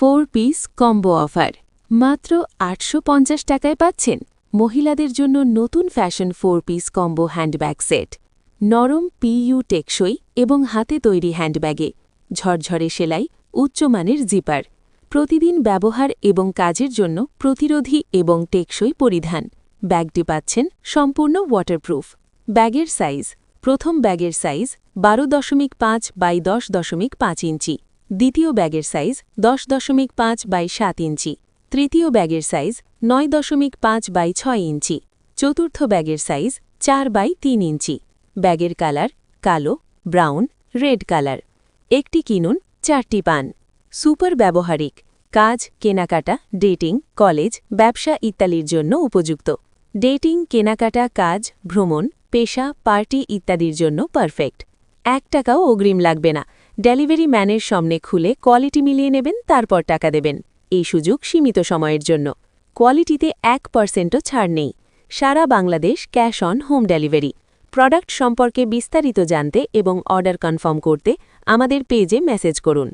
4 piece combo offer মাত্র ৮৫০ টাকায় পাচ্ছেন মহিলাদের জন্য নতুন fashion 4 piece combo handbag set নরম পিইউ টেকসই এবং হাতে তৈরি হ্যান্ডব্যাগে ঝরঝরে সেলাই উচ্চমানের জিপার প্রতিদিন ব্যবহার এবং কাজের জন্য প্রতিরোধী এবং টেকসই পরিধান ব্যাগটি পাচ্ছেন সম্পূর্ণ ওয়াটারপ্রুফ ব্যাগের সাইজ প্রথম ব্যাগের সাইজ ১২.৫ বাই ১০.৫ ইঞ্চি দ্বিতীয় ব্যাগের সাইজ ১০.৫ বাই ৭ ইঞ্চি তৃতীয় ব্যাগের সাইজ ৯.৫ বাই ৬ ইঞ্চি চতুর্থ ব্যাগের সাইজ ৪ বাই ৩ ইঞ্চি ব্যাগের কালার কালো ব্রাউন রেড কালার একটি কিনুন ৪টি পান সুপার ব্যবহারিক কাজ কেনাকাটা ডেটিং কলেজ ব্যবসা ইত্যাদির জন্য উপযুক্ত ডেটিং কেনাকাটা কাজ ভ্রমণ পেশা পার্টি ইত্যাদির জন্য পারফেক্ট ১ টাকাও অগ্রিম লাগবে না ডেলিভারি ম্যানের সামনে খুলে কোয়ালিটি মিলিয়ে নেবেন তারপর টাকা দেবেন এই সুযোগ সীমিত সময়ের জন্য কোয়ালিটিতে ১%ও ছাড় নেই সারা Bangladesh cash on home delivery product সম্পর্কে বিস্তারিত জানতে এবং অর্ডার কনফার্ম করতে আমাদের পেজে মেসেজ করুন